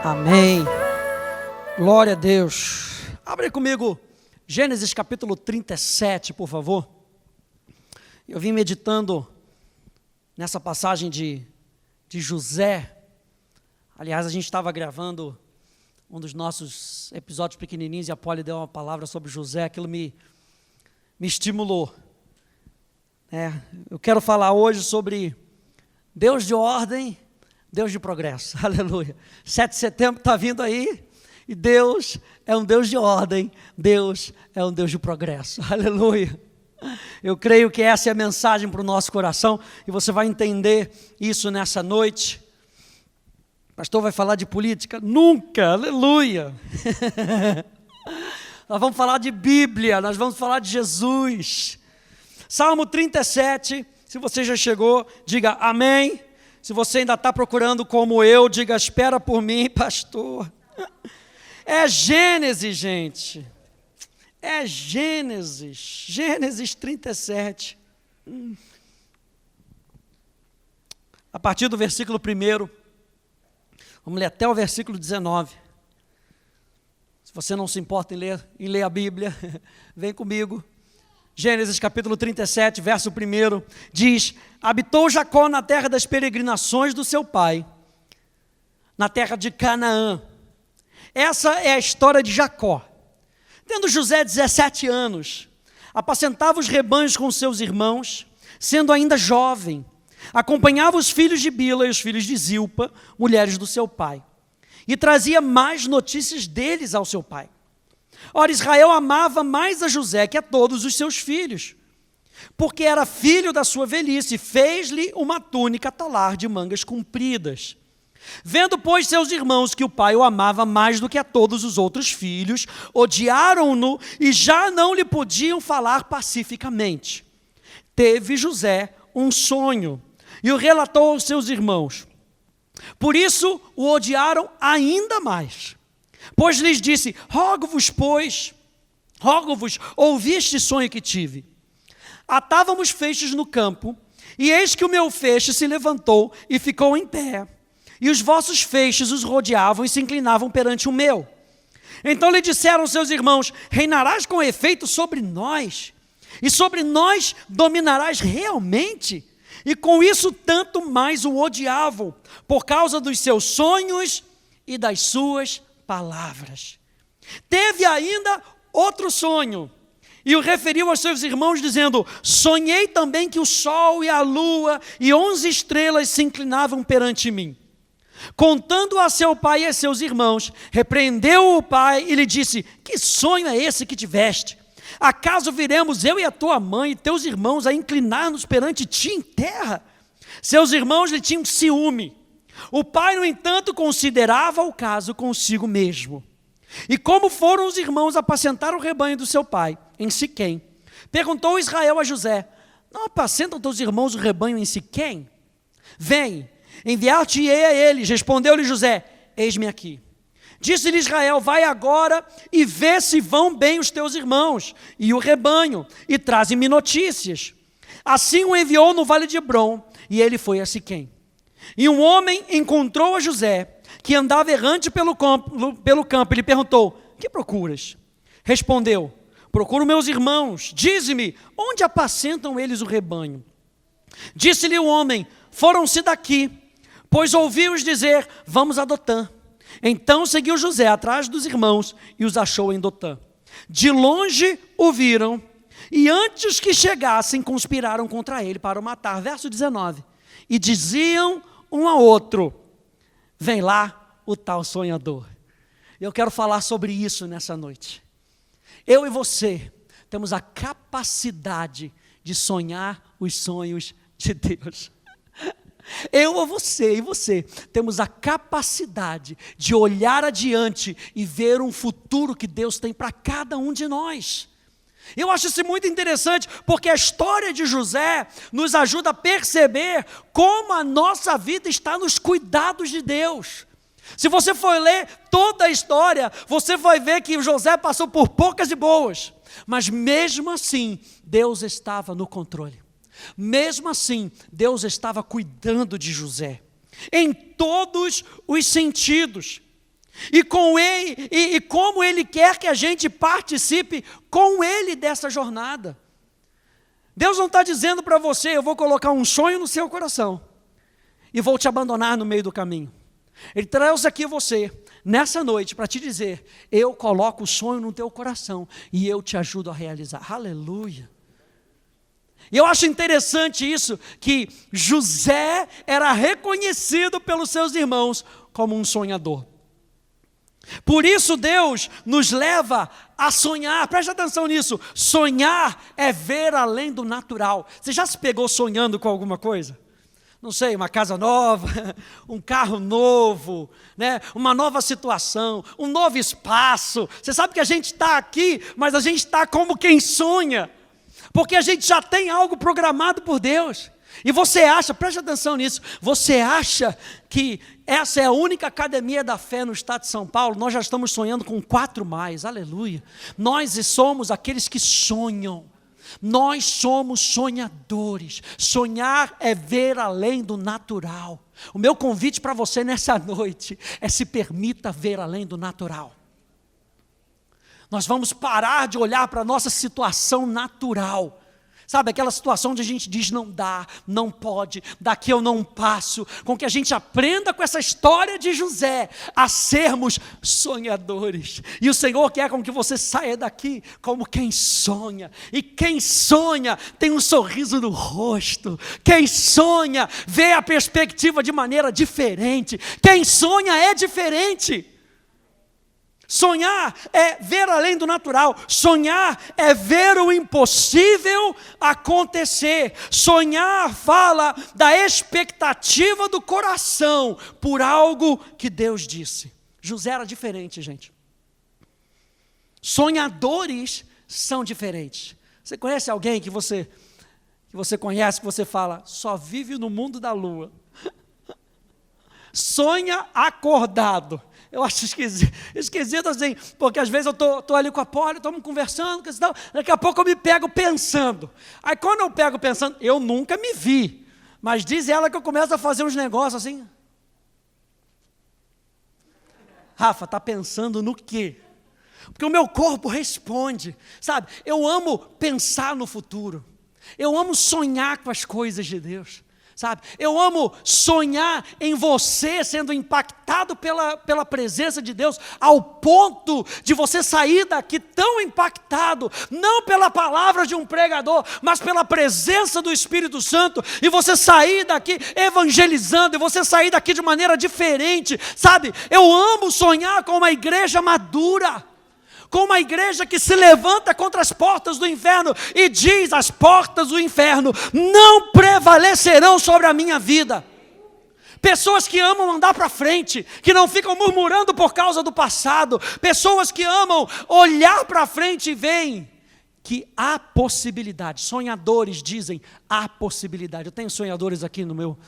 Amém. Glória a Deus. Abre comigo Gênesis capítulo 37, por favor. Eu vim meditando nessa passagem de José. Aliás, a gente estava gravando um dos nossos episódios pequenininhos e a Polly deu uma palavra sobre José. Aquilo me estimulou. Eu quero falar hoje sobre Deus de ordem, Deus de progresso. Aleluia. 7 de setembro está vindo aí e Deus é um Deus de ordem, Deus é um Deus de progresso. Aleluia. Eu creio que essa é a mensagem para o nosso coração e você vai entender isso nessa noite. O pastor vai falar de política? Nunca, aleluia. Nós vamos falar de Bíblia, nós vamos falar de Jesus. Salmo 37, se você já chegou, diga amém. Se você ainda está procurando como eu, diga espera por mim, pastor. É Gênesis, gente. É Gênesis. Gênesis 37. A partir do versículo 1, vamos ler até o versículo 19. Se você não se importa em ler a Bíblia, vem comigo. Gênesis capítulo 37, verso 1, diz: habitou Jacó na terra das peregrinações do seu pai, na terra de Canaã. Essa é a história de Jacó. Tendo José 17 anos, apacentava os rebanhos com seus irmãos, sendo ainda jovem, acompanhava os filhos de Bila e os filhos de Zilpa, mulheres do seu pai, e trazia mais notícias deles ao seu pai. Ora, Israel amava mais a José que a todos os seus filhos, porque era filho da sua velhice, e fez-lhe uma túnica talar de mangas compridas. Vendo, pois, seus irmãos que o pai o amava mais do que a todos os outros filhos, odiaram-no e já não lhe podiam falar pacificamente. Teve José um sonho e o relatou aos seus irmãos. Por isso o odiaram ainda mais. Pois lhes disse: rogo-vos, ouvi este sonho que tive. Atávamos feixes no campo, e eis que o meu feixe se levantou e ficou em pé, e os vossos feixes os rodeavam e se inclinavam perante o meu. Então lhe disseram seus irmãos: reinarás com efeito sobre nós, e sobre nós dominarás realmente? E com isso tanto mais o odiavam, por causa dos seus sonhos e das suas palavras. Teve ainda outro sonho, e o referiu aos seus irmãos, dizendo: sonhei também que o sol e a lua e 11 estrelas se inclinavam perante mim. Contando a seu pai e a seus irmãos, repreendeu o pai e lhe disse: que sonho é esse que tiveste? Acaso viremos eu e a tua mãe e teus irmãos a inclinar-nos perante ti em terra? Seus irmãos lhe tinham ciúme. O pai, no entanto, considerava o caso consigo mesmo. E como foram os irmãos apacentar o rebanho do seu pai, em Siquém, perguntou Israel a José: não apacentam teus irmãos o rebanho em Siquém? Vem, enviar-te-ei a eles. Respondeu-lhe José: eis-me aqui. Disse-lhe Israel: vai agora e vê se vão bem os teus irmãos e o rebanho, e traze-me notícias. Assim o enviou no vale de Hebrom, e ele foi a Siquém. E um homem encontrou a José, que andava errante pelo campo, e lhe perguntou: que procuras? Respondeu: procuro meus irmãos. Dize-me, onde apacentam eles o rebanho? Disse-lhe o homem: foram-se daqui, pois ouvi-os dizer: vamos a Dotã. Então seguiu José atrás dos irmãos e os achou em Dotã. De longe o viram, e antes que chegassem, conspiraram contra ele para o matar. Verso 19. E diziam um ao outro: vem lá o tal sonhador. Eu quero falar sobre isso nessa noite. Eu e você temos a capacidade de sonhar os sonhos de Deus. Eu ou você e você temos a capacidade de olhar adiante e ver um futuro que Deus tem para cada um de nós. Eu acho isso muito interessante, porque a história de José nos ajuda a perceber como a nossa vida está nos cuidados de Deus. Se você for ler toda a história, você vai ver que José passou por poucas e boas, mas mesmo assim, Deus estava no controle. Mesmo assim, Deus estava cuidando de José. em todos os sentidos. E como Ele quer que a gente participe com Ele dessa jornada. Deus não está dizendo para você, eu vou colocar um sonho no seu coração e vou te abandonar no meio do caminho. Ele traz aqui você, nessa noite, para te dizer, eu coloco o sonho no teu coração e eu te ajudo a realizar. Aleluia! E eu acho interessante isso, que José era reconhecido pelos seus irmãos como um sonhador. Por isso Deus nos leva a sonhar, preste atenção nisso, sonhar é ver além do natural. Você já se pegou sonhando com alguma coisa? Não sei, uma casa nova, um carro novo, né? Uma nova situação, um novo espaço. Você sabe que a gente está aqui, mas a gente está como quem sonha, porque a gente já tem algo programado por Deus. E você acha, preste atenção nisso, você acha que essa é a única academia da fé no estado de São Paulo? Nós já estamos sonhando com 4 mais, aleluia. Nós somos aqueles que sonham, nós somos sonhadores. Sonhar é ver além do natural. O meu convite para você nessa noite é: se permita ver além do natural. Nós vamos parar de olhar para a nossa situação natural. Sabe, aquela situação onde a gente diz não dá, não pode, daqui eu não passo. Com que a gente aprenda com essa história de José a sermos sonhadores. E o Senhor quer com que você saia daqui como quem sonha. E quem sonha tem um sorriso no rosto. Quem sonha vê a perspectiva de maneira diferente. Quem sonha é diferente. Sonhar é ver além do natural. Sonhar é ver o impossível acontecer. Sonhar fala da expectativa do coração por algo que Deus disse. José era diferente, gente. Sonhadores são diferentes. Você conhece alguém que você conhece, que você fala, só vive no mundo da lua? Sonha acordado. Eu acho esquisito assim, porque às vezes eu estou ali com a Polly, estamos conversando, daqui a pouco eu me pego pensando. Aí quando eu pego pensando, eu nunca me vi, mas diz ela que eu começo a fazer uns negócios assim. Rafa, está pensando no quê? Porque o meu corpo responde, sabe? Eu amo pensar no futuro, eu amo sonhar com as coisas de Deus. Sabe? Eu amo sonhar em você sendo impactado pela presença de Deus, ao ponto de você sair daqui tão impactado, não pela palavra de um pregador, mas pela presença do Espírito Santo, e você sair daqui evangelizando, e você sair daqui de maneira diferente, sabe? Eu amo sonhar com uma igreja madura, com uma igreja que se levanta contra as portas do inferno e diz: as portas do inferno não prevalecerão sobre a minha vida. Pessoas que amam andar para frente, que não ficam murmurando por causa do passado, pessoas que amam olhar para frente e veem que há possibilidade. Sonhadores dizem: há possibilidade. Eu tenho sonhadores aqui no meu...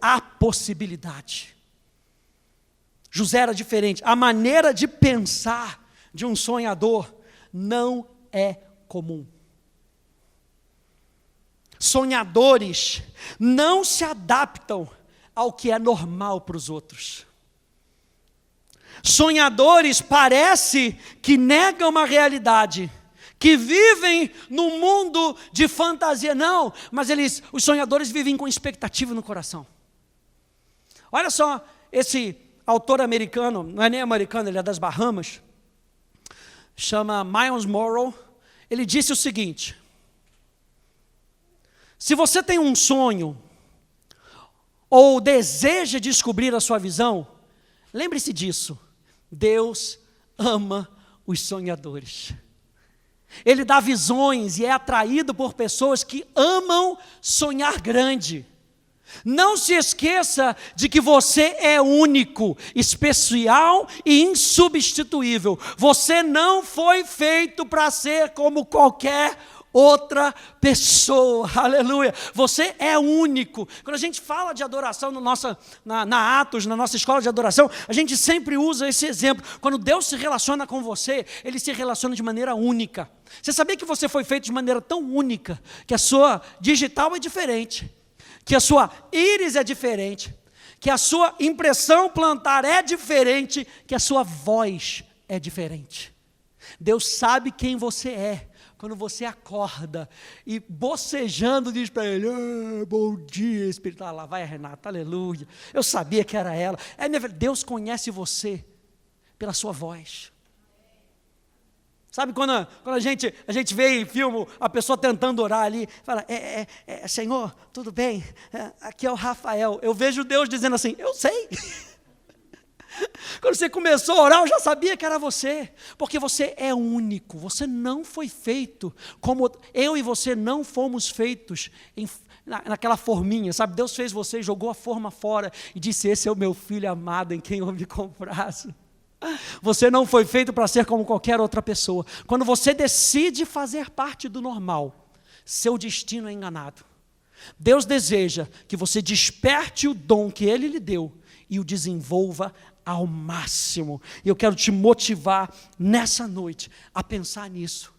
há possibilidade. José era diferente. A maneira de pensar de um sonhador não é comum. Sonhadores não se adaptam ao que é normal para os outros. Sonhadores parece que negam uma realidade, que vivem num mundo de fantasia. Não, mas os sonhadores vivem com expectativa no coração. Olha só, esse autor americano, não é nem americano, ele é das Bahamas, chama Miles Monroe. Ele disse o seguinte: se você tem um sonho ou deseja descobrir a sua visão, lembre-se disso: Deus ama os sonhadores. Ele dá visões e é atraído por pessoas que amam sonhar grande. Não se esqueça de que você é único, especial e insubstituível. Você não foi feito para ser como qualquer outra pessoa, aleluia. Você é único. Quando a gente fala de adoração na Atos, na nossa escola de adoração, a gente sempre usa esse exemplo. Quando Deus se relaciona com você, Ele se relaciona de maneira única. Você sabia que você foi feito de maneira tão única, que a sua digital é diferente, que a sua íris é diferente, que a sua impressão plantar é diferente, que a sua voz é diferente. Deus sabe quem você é. Quando você acorda e bocejando diz para ele, bom dia, Espírito, lá vai a Renata, aleluia, eu sabia que era ela. Deus conhece você pela sua voz. Sabe quando a gente vê em filme a pessoa tentando orar ali, fala, Senhor, tudo bem? Aqui é o Rafael. Eu vejo Deus dizendo assim, eu sei. Quando você começou a orar, eu já sabia que era você, porque você é único, você não foi feito, como eu e você não fomos feitos naquela forminha, sabe? Deus fez você, jogou a forma fora e disse, esse é o meu filho amado em quem eu me comprazo. Você não foi feito para ser como qualquer outra pessoa. Quando você decide fazer parte do normal, seu destino é enganado. Deus deseja que você desperte o dom que Ele lhe deu e o desenvolva ao máximo. E eu quero te motivar nessa noite a pensar nisso.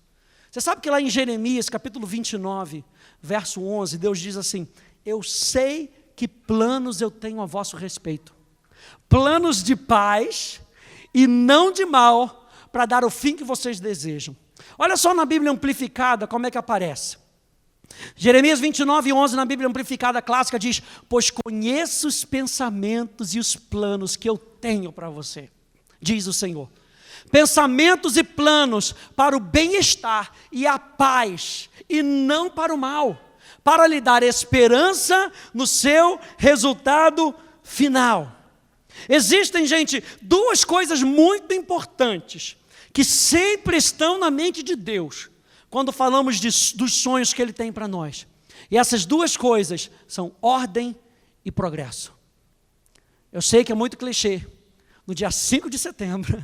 Você sabe que lá em Jeremias, capítulo 29, verso 11, Deus diz assim, eu sei que planos eu tenho a vosso respeito. Planos de paz e não de mal, para dar o fim que vocês desejam. Olha só na Bíblia Amplificada como é que aparece. Jeremias 29, 11, na Bíblia Amplificada Clássica diz, pois conheço os pensamentos e os planos que eu tenho para você, diz o Senhor. Pensamentos e planos para o bem-estar e a paz, e não para o mal, para lhe dar esperança no seu resultado final. Existem, gente, duas coisas muito importantes, que sempre estão na mente de Deus, quando falamos dos sonhos que Ele tem para nós. E essas duas coisas são ordem e progresso. Eu sei que é muito clichê. No dia 5 de setembro,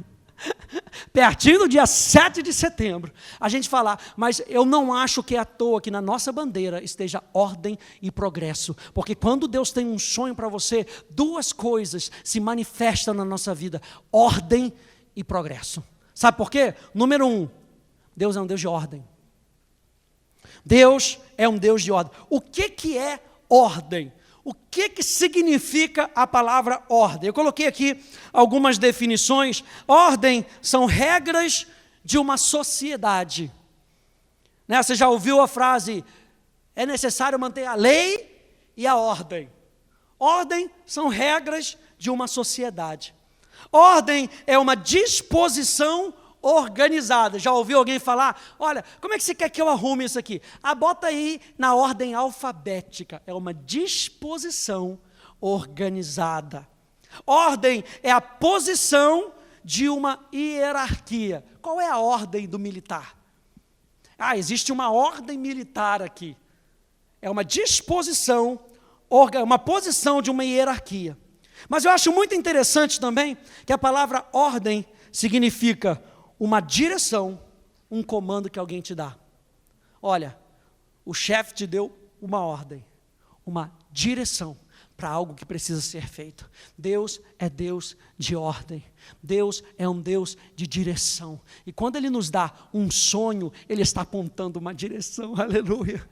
pertinho do dia 7 de setembro, a gente falar, mas eu não acho que é à toa que na nossa bandeira esteja ordem e progresso. Porque quando Deus tem um sonho para você, duas coisas se manifestam na nossa vida, ordem e progresso. Sabe por quê? Número 1, Deus é um Deus de ordem. Deus é um Deus de ordem. O que é ordem? O que significa a palavra ordem? Eu coloquei aqui algumas definições. Ordem são regras de uma sociedade. Né? Você já ouviu a frase, é necessário manter a lei e a ordem. Ordem são regras de uma sociedade. Ordem é uma disposição organizada. Já ouviu alguém falar, olha, como é que você quer que eu arrume isso aqui? Bota aí na ordem alfabética. É uma disposição organizada. Ordem é a posição de uma hierarquia. Qual é a ordem do militar? Existe uma ordem militar aqui. É uma disposição, uma posição de uma hierarquia. Mas eu acho muito interessante também que a palavra ordem significa uma direção, um comando que alguém te dá. Olha, o chefe te deu uma ordem, uma direção para algo que precisa ser feito. Deus é Deus de ordem. Deus é um Deus de direção. E quando Ele nos dá um sonho, Ele está apontando uma direção. Aleluia.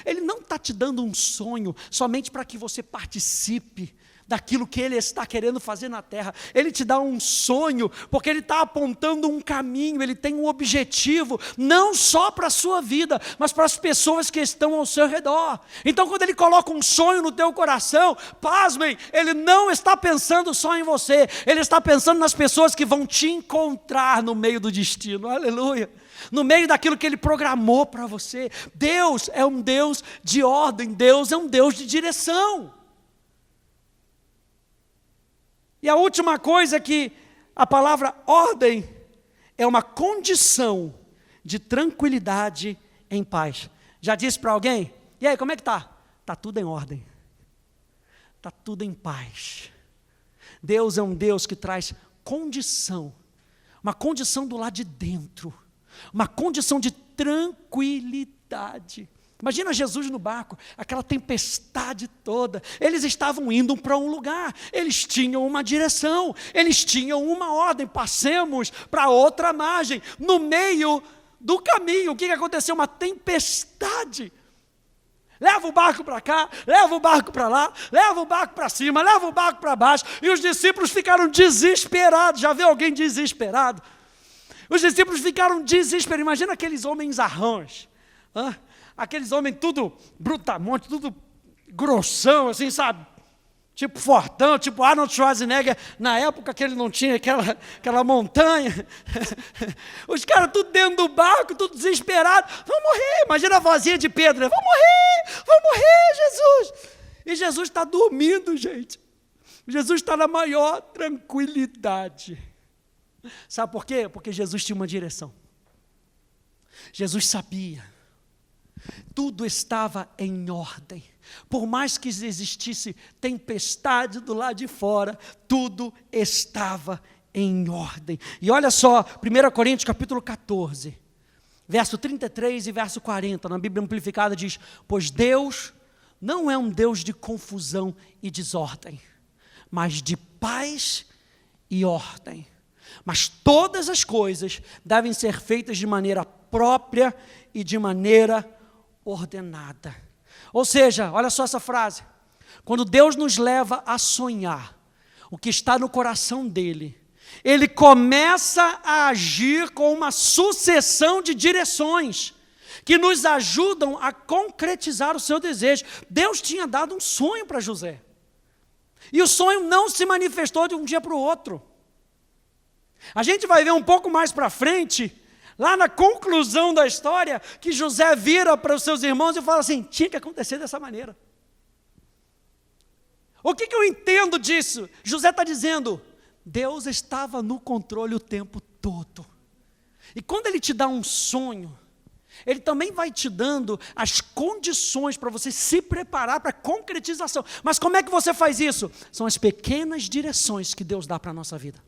Ele não está te dando um sonho somente para que você participe daquilo que Ele está querendo fazer na terra. Ele te dá um sonho, porque Ele está apontando um caminho, Ele tem um objetivo, não só para a sua vida, mas para as pessoas que estão ao seu redor. Então quando Ele coloca um sonho no teu coração, pasmem, Ele não está pensando só em você, Ele está pensando nas pessoas que vão te encontrar no meio do destino, aleluia. No meio daquilo que Ele programou para você. Deus é um Deus de ordem, Deus é um Deus de direção. E a última coisa é que a palavra ordem é uma condição de tranquilidade em paz. Já disse para alguém? E aí, como é que está? Está tudo em ordem. Está tudo em paz. Deus é um Deus que traz condição. Uma condição do lado de dentro. Uma condição de tranquilidade. Imagina Jesus no barco, aquela tempestade toda. Eles estavam indo para um lugar, eles tinham uma direção, eles tinham uma ordem, passemos para outra margem. No meio do caminho, o que aconteceu? Uma tempestade. Leva o barco para cá, leva o barco para lá, leva o barco para cima, leva o barco para baixo. E os discípulos ficaram desesperados. Já viu alguém desesperado? Os discípulos ficaram desesperados. Imagina aqueles homens arrãos, aqueles homens tudo brutamonte, tudo grossão, assim, sabe? Tipo fortão, tipo Arnold Schwarzenegger, na época que ele não tinha aquela montanha. Os caras tudo dentro do barco, tudo desesperado. Vão morrer, imagina a vozinha de Pedro, né? Vão morrer, Jesus. E Jesus está dormindo, gente. Jesus está na maior tranquilidade. Sabe por quê? Porque Jesus tinha uma direção. Jesus sabia. Tudo estava em ordem. Por mais que existisse tempestade do lado de fora, tudo estava em ordem. E olha só, 1 Coríntios capítulo 14, verso 33 e verso 40, na Bíblia Amplificada diz: pois Deus não é um Deus de confusão e desordem, mas de paz e ordem. Mas todas as coisas devem ser feitas de maneira própria e de maneira ordenada. Ou seja, olha só essa frase, quando Deus nos leva a sonhar o que está no coração dele, ele começa a agir com uma sucessão de direções que nos ajudam a concretizar o seu desejo. Deus tinha dado um sonho para José, e o sonho não se manifestou de um dia para o outro. A gente vai ver um pouco mais para frente, lá na conclusão da história, que José vira para os seus irmãos e fala assim: tinha que acontecer dessa maneira. O que eu entendo disso? José está dizendo, Deus estava no controle o tempo todo. E quando Ele te dá um sonho, Ele também vai te dando as condições para você se preparar para a concretização. Mas como é que você faz isso? São as pequenas direções que Deus dá para a nossa vida.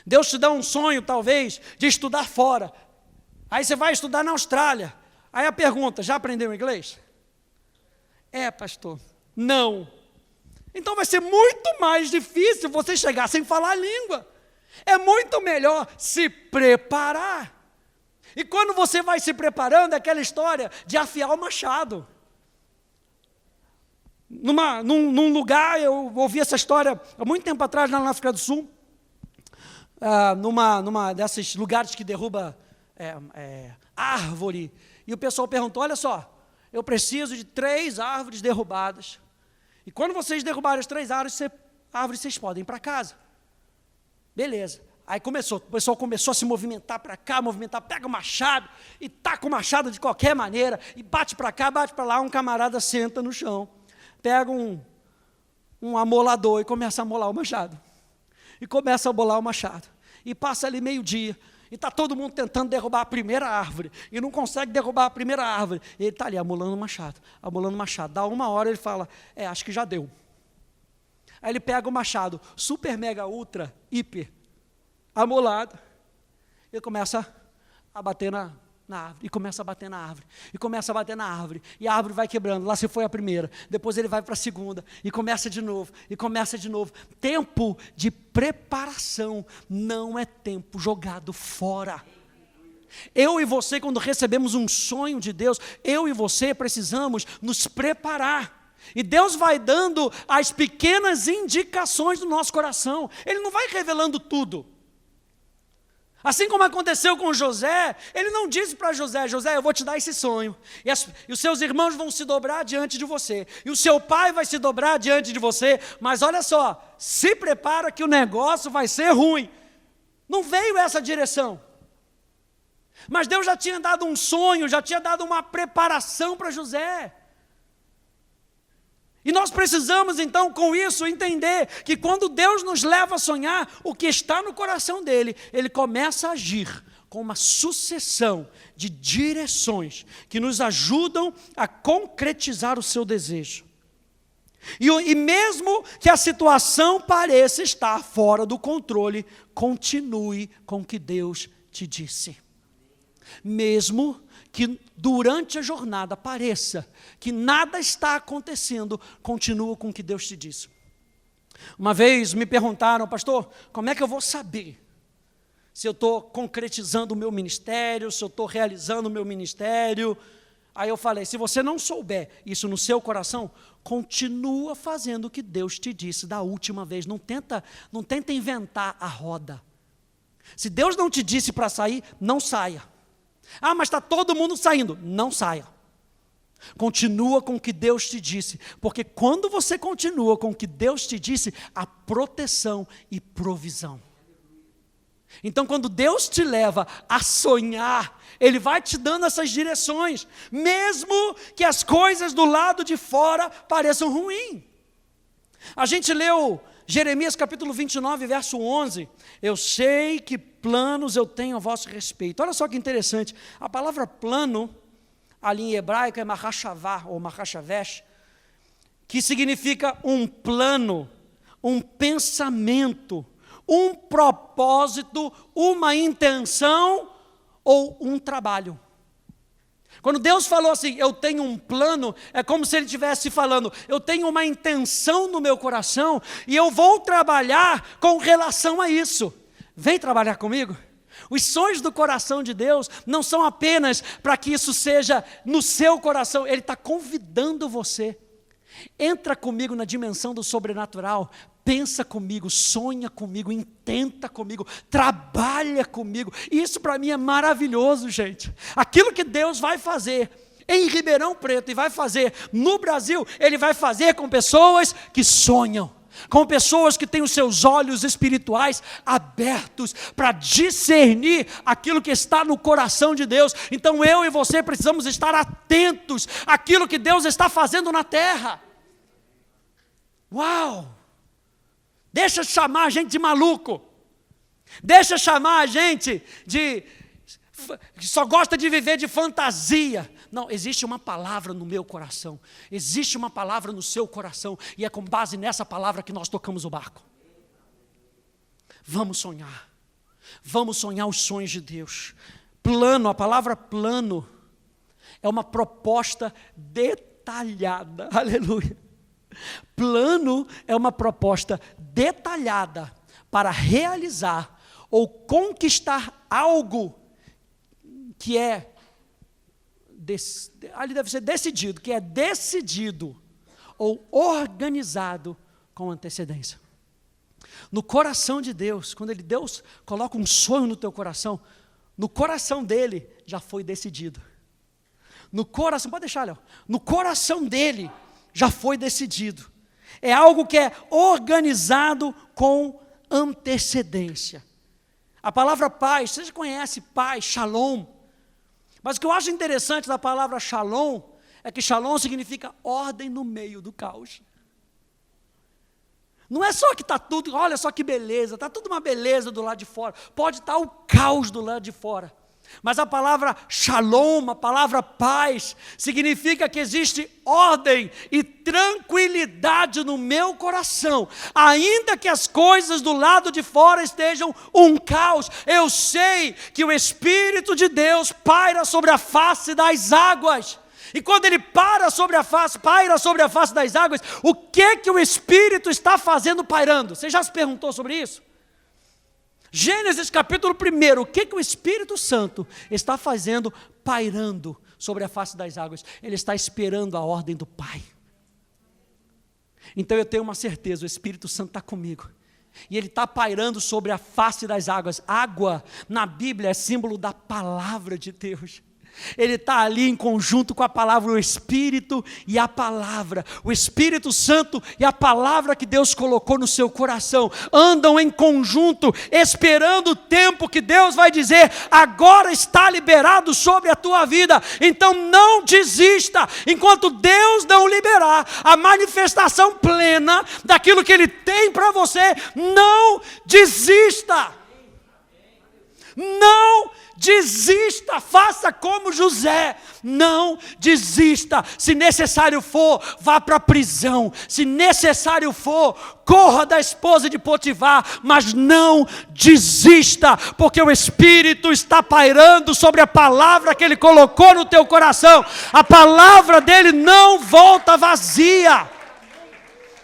Deus te dá um sonho, talvez, de estudar fora. Aí você vai estudar na Austrália. Aí a pergunta: já aprendeu inglês? Pastor, não. Então vai ser muito mais difícil você chegar sem falar a língua. É muito melhor se preparar. E quando você vai se preparando, é aquela história de afiar o machado. Num lugar, eu ouvi essa história há muito tempo atrás, lá na África do Sul, numa desses lugares que derruba árvore, e o pessoal perguntou: olha só, eu preciso de 3 árvores derrubadas, e quando vocês derrubarem as 3 árvores, vocês podem ir para casa. Beleza. Aí o pessoal começou a se movimentar para cá, pega o machado, e taca o machado de qualquer maneira, e bate para cá, bate para lá. Um camarada senta no chão, pega um amolador e começa a amolar o machado. E começa a amolar o machado. E passa ali meio-dia, e está todo mundo tentando derrubar a primeira árvore, e não consegue derrubar a primeira árvore. E ele está ali amolando o machado. Dá 1 hora, ele fala: acho que já deu. Aí ele pega o machado, super, mega, ultra, hiper, amolado, ele começa a bater na árvore, e começa a bater na árvore, e começa a bater na árvore, e a árvore vai quebrando. Lá se foi a primeira, depois ele vai para a segunda, e começa de novo. Tempo de preparação não é tempo jogado fora. Eu e você, quando recebemos um sonho de Deus, eu e você precisamos nos preparar. E Deus vai dando as pequenas indicações do nosso coração. Ele não vai revelando tudo. Assim como aconteceu com José, ele não disse para José: José, eu vou te dar esse sonho, e os seus irmãos vão se dobrar diante de você, e o seu pai vai se dobrar diante de você, mas olha só, se prepara que o negócio vai ser ruim. Não veio essa direção. Mas Deus já tinha dado um sonho, já tinha dado uma preparação para José. E nós precisamos, então, com isso, entender que quando Deus nos leva a sonhar o que está no coração dele, ele começa a agir com uma sucessão de direções que nos ajudam a concretizar o seu desejo. E mesmo que a situação pareça estar fora do controle, continue com o que Deus te disse. Mesmo que durante a jornada pareça que nada está acontecendo, continua com o que Deus te disse. Uma vez me perguntaram: pastor, como é que eu vou saber se eu estou concretizando o meu ministério, se eu estou realizando o meu ministério? Aí eu falei, se você não souber isso no seu coração, continua fazendo o que Deus te disse da última vez. Não tenta inventar a roda. Se Deus não te disse para sair, não saia. Ah, mas está todo mundo saindo. Não saia. Continua com o que Deus te disse. Porque quando você continua com o que Deus te disse, há proteção e provisão. Então, quando Deus te leva a sonhar, Ele vai te dando essas direções, mesmo que as coisas do lado de fora pareçam ruins. A gente leu Jeremias capítulo 29, verso 11. Eu sei que planos eu tenho a vosso respeito. Olha só que interessante. A palavra plano, ali em hebraico, é mahashavá, ou mahashavesh, que significa um plano, um pensamento, um propósito, uma intenção ou um trabalho. Quando Deus falou assim, eu tenho um plano, é como se Ele estivesse falando, eu tenho uma intenção no meu coração e eu vou trabalhar com relação a isso. Vem trabalhar comigo? Os sonhos do coração de Deus não são apenas para que isso seja no seu coração, Ele está convidando você. Entra comigo na dimensão do sobrenatural, pensa comigo, sonha comigo, intenta comigo, trabalha comigo. Isso para mim é maravilhoso, gente. Aquilo que Deus vai fazer em Ribeirão Preto e vai fazer no Brasil, Ele vai fazer com pessoas que sonham, com pessoas que têm os seus olhos espirituais abertos para discernir aquilo que está no coração de Deus. Então eu e você precisamos estar atentos àquilo que Deus está fazendo na terra. Uau! Deixa chamar a gente de maluco. Deixa chamar a gente de que só gosta de viver de fantasia. Não, existe uma palavra no meu coração. Existe uma palavra no seu coração. E é com base nessa palavra que nós tocamos o barco. Vamos sonhar. Vamos sonhar os sonhos de Deus. Plano, a palavra plano é uma proposta detalhada. Aleluia. Plano é uma proposta detalhada para realizar ou conquistar algo que é, ali deve ser decidido, que é decidido ou organizado com antecedência. No coração de Deus, quando Deus coloca um sonho no teu coração, no coração dele já foi decidido. No coração, pode deixar, Léo, no coração dele já foi decidido. É algo que é organizado com antecedência. A palavra paz, você já conhece paz, shalom. Mas o que eu acho interessante da palavra shalom é que shalom significa ordem no meio do caos. Não é só que está tudo, olha só que beleza, está tudo uma beleza do lado de fora. Pode estar o caos do lado de fora. Mas a palavra shalom, a palavra paz, significa que existe ordem e tranquilidade no meu coração. Ainda que as coisas do lado de fora estejam um caos, eu sei que o Espírito de Deus paira sobre a face das águas. E quando Ele paira sobre a face das águas, o que o Espírito está fazendo pairando? Você já se perguntou sobre isso? Gênesis capítulo 1, o que o Espírito Santo está fazendo pairando sobre a face das águas? Ele está esperando a ordem do Pai. Então eu tenho uma certeza, o Espírito Santo está comigo. E Ele está pairando sobre a face das águas. Água, na Bíblia, é símbolo da palavra de Deus. Ele está ali em conjunto com a palavra, o Espírito e a palavra. O Espírito Santo e a palavra que Deus colocou no seu coração andam em conjunto, esperando o tempo que Deus vai dizer, agora está liberado sobre a tua vida. Então não desista, enquanto Deus não liberar a manifestação plena daquilo que Ele tem para você, não desista. Não desista, faça como José, não desista. Se necessário for, vá para a prisão. Se necessário for, corra da esposa de Potifar, mas não desista, porque o Espírito está pairando sobre a palavra que Ele colocou no teu coração. A palavra dele não volta vazia.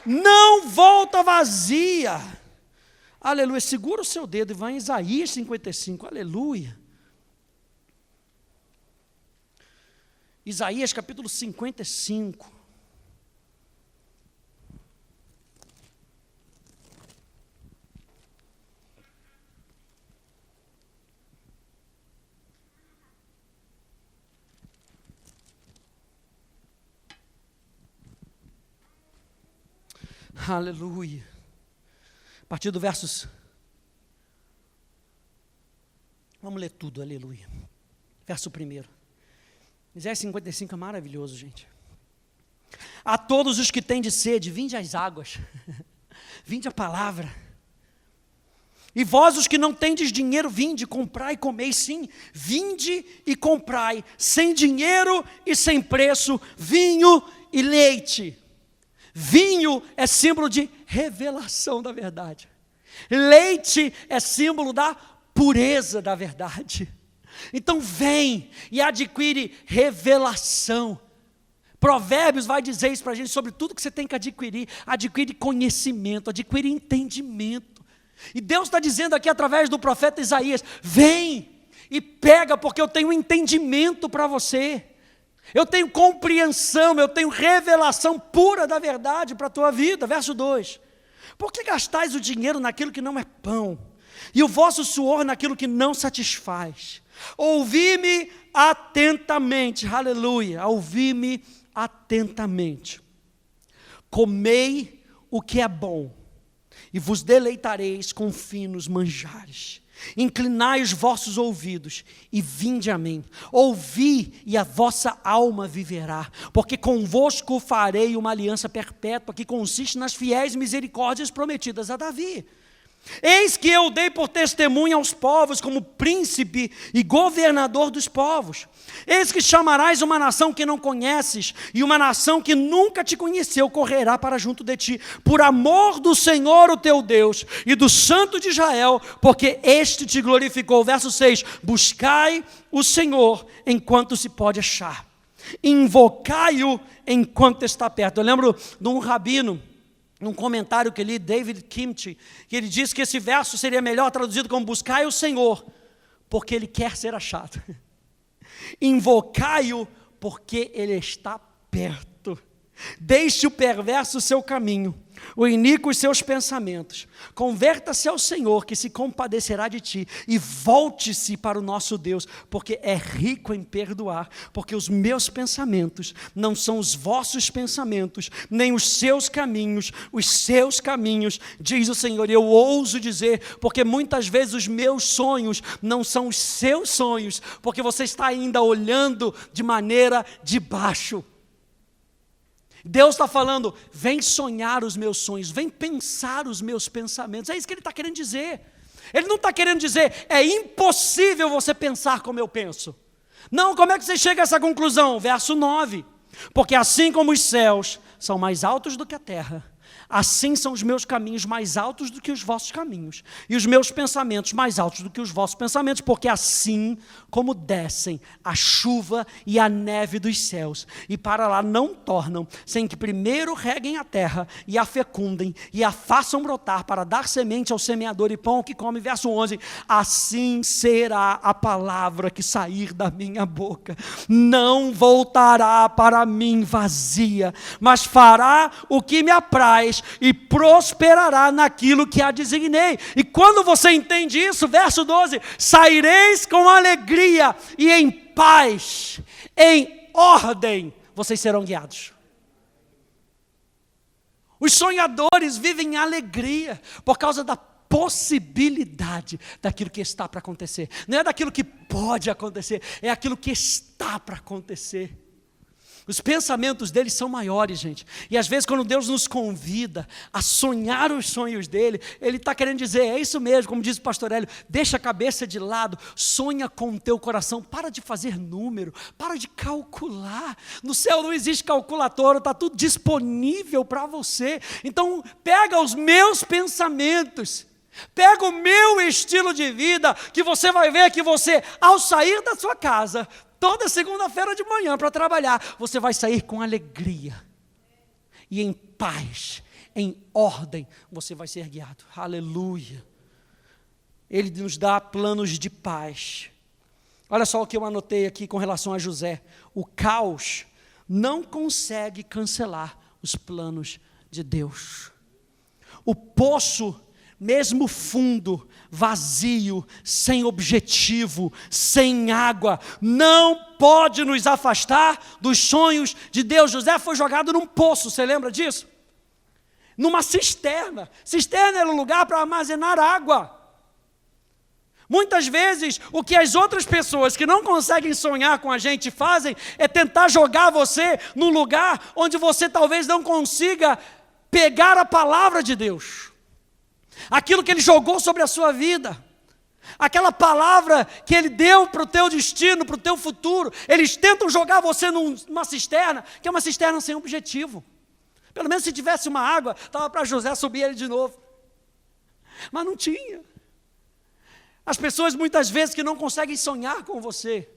Não volta vazia. Aleluia, segura o seu dedo e vai em Isaías 55, aleluia. Isaías capítulo 55. Aleluia. A partir do versos... Vamos ler tudo, aleluia. Verso 1. Isaías 55 é maravilhoso, gente. A todos os que têm de sede, vinde às águas. Vinde a palavra. E vós os que não tendes dinheiro, vinde, comprai e comei. Sim, vinde e comprai, sem dinheiro e sem preço, vinho e leite. Vinho é símbolo de revelação da verdade. Leite é símbolo da pureza da verdade. Então vem e adquire revelação. Provérbios vai dizer isso para a gente sobre tudo que você tem que adquirir. Adquire conhecimento, adquire entendimento. E Deus está dizendo aqui através do profeta Isaías, vem e pega, porque eu tenho entendimento para você. Eu tenho compreensão, eu tenho revelação pura da verdade para a tua vida. Verso 2. Por que gastais o dinheiro naquilo que não é pão, e o vosso suor naquilo que não satisfaz? Ouvi-me atentamente, aleluia, ouvi-me atentamente. Comei o que é bom, e vos deleitareis com finos manjares. Inclinai os vossos ouvidos e vinde a mim. Ouvi e a vossa alma viverá, porque convosco farei uma aliança perpétua que consiste nas fiéis misericórdias prometidas a Davi. Eis que eu dei por testemunha aos povos como príncipe e governador dos povos. Eis que chamarás uma nação que não conheces, e uma nação que nunca te conheceu correrá para junto de ti, por amor do Senhor o teu Deus e do Santo de Israel, porque este te glorificou. Verso 6, buscai o Senhor enquanto se pode achar, invocai-o enquanto está perto. Eu lembro de um rabino, num comentário que li, David Kimchi, que ele disse que esse verso seria melhor traduzido como buscai o Senhor, porque Ele quer ser achado. Invocai-o, porque Ele está perto. Deixe o perverso o seu caminho, o iníquo os seus pensamentos. Converta-se ao Senhor, que se compadecerá de ti, e volte-se para o nosso Deus, porque é rico em perdoar. Porque os meus pensamentos não são os vossos pensamentos, nem os seus caminhos, os seus caminhos, diz o Senhor. E eu ouso dizer, porque muitas vezes os meus sonhos não são os seus sonhos, porque você está ainda olhando de maneira de baixo. Deus está falando, vem sonhar os meus sonhos, vem pensar os meus pensamentos. É isso que Ele está querendo dizer. Ele não está querendo dizer, é impossível você pensar como eu penso. Não, como é que você chega a essa conclusão? Verso 9, porque assim como os céus são mais altos do que a terra, assim são os meus caminhos mais altos do que os vossos caminhos, e os meus pensamentos mais altos do que os vossos pensamentos, porque assim como descem a chuva e a neve dos céus, e para lá não tornam, sem que primeiro reguem a terra, e a fecundem, e a façam brotar, para dar semente ao semeador e pão ao que come. Verso 11, assim será a palavra que sair da minha boca, não voltará para mim vazia, mas fará o que me apraz, e prosperará naquilo que a designei. E quando você entende isso, verso 12, saireis com alegria e em paz, em ordem, vocês serão guiados. Os sonhadores vivem em alegria por causa da possibilidade daquilo que está para acontecer. Não é daquilo que pode acontecer, é aquilo que está para acontecer. Os pensamentos deles são maiores, gente. E às vezes quando Deus nos convida a sonhar os sonhos dele, Ele está querendo dizer, é isso mesmo, como diz o pastor Hélio, deixa a cabeça de lado, sonha com o teu coração, para de fazer número, para de calcular. No céu não existe calculadora, está tudo disponível para você. Então pega os meus pensamentos, pega o meu estilo de vida, que você vai ver que você, ao sair da sua casa, toda segunda-feira de manhã para trabalhar, você vai sair com alegria e em paz, em ordem, você vai ser guiado. Aleluia. Ele nos dá planos de paz. Olha só o que eu anotei aqui com relação a José. O caos não consegue cancelar os planos de Deus. O poço, mesmo fundo, vazio, sem objetivo, sem água, não pode nos afastar dos sonhos de Deus. José foi jogado num poço, você lembra disso? Numa cisterna. Cisterna era um lugar para armazenar água. Muitas vezes, o que as outras pessoas que não conseguem sonhar com a gente fazem é tentar jogar você num lugar onde você talvez não consiga pegar a palavra de Deus. Aquilo que Ele jogou sobre a sua vida. Aquela palavra que Ele deu para o teu destino, para o teu futuro. Eles tentam jogar você numa cisterna, que é uma cisterna sem objetivo. Pelo menos se tivesse uma água, estava para José subir ele de novo. Mas não tinha. As pessoas muitas vezes que não conseguem sonhar com você,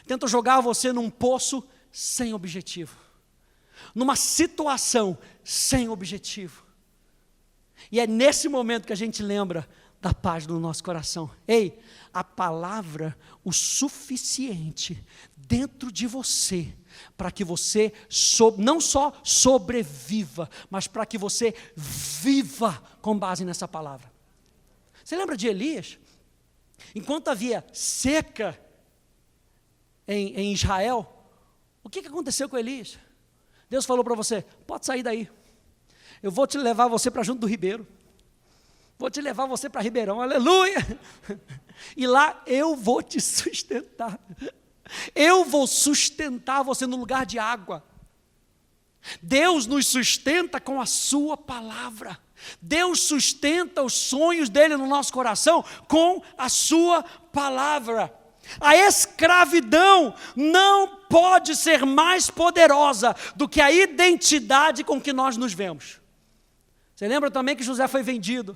tentam jogar você num poço sem objetivo, numa situação sem objetivo. E é nesse momento que a gente lembra da paz do nosso coração. Ei, a palavra o suficiente dentro de você, para que você não só sobreviva, mas para que você viva com base nessa palavra. Você lembra de Elias? Enquanto havia seca em Israel, o que aconteceu com Elias? Deus falou para você, pode sair daí, eu vou te levar você para junto do ribeiro, vou te levar você para Ribeirão, aleluia, e lá eu vou te sustentar, eu vou sustentar você no lugar de água. Deus nos sustenta com a sua palavra. Deus sustenta os sonhos dele no nosso coração com a sua palavra. A escravidão não pode ser mais poderosa do que a identidade com que nós nos vemos. Você lembra também que José foi vendido?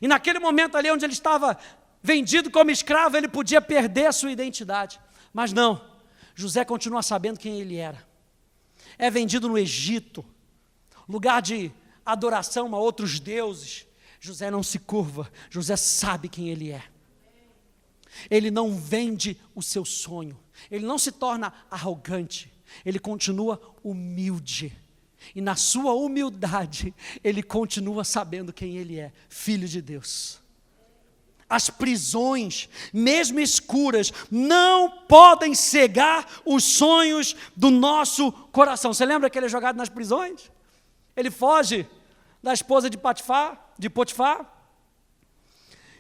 E naquele momento ali onde ele estava vendido como escravo, ele podia perder a sua identidade. Mas não, José continua sabendo quem ele era. É vendido no Egito, lugar de adoração a outros deuses. José não se curva, José sabe quem ele é. Ele não vende o seu sonho, ele não se torna arrogante, ele continua humilde. E na sua humildade, ele continua sabendo quem ele é, filho de Deus. As prisões, mesmo escuras, não podem cegar os sonhos do nosso coração. Você lembra que ele é jogado nas prisões? Ele foge da esposa de Potifar,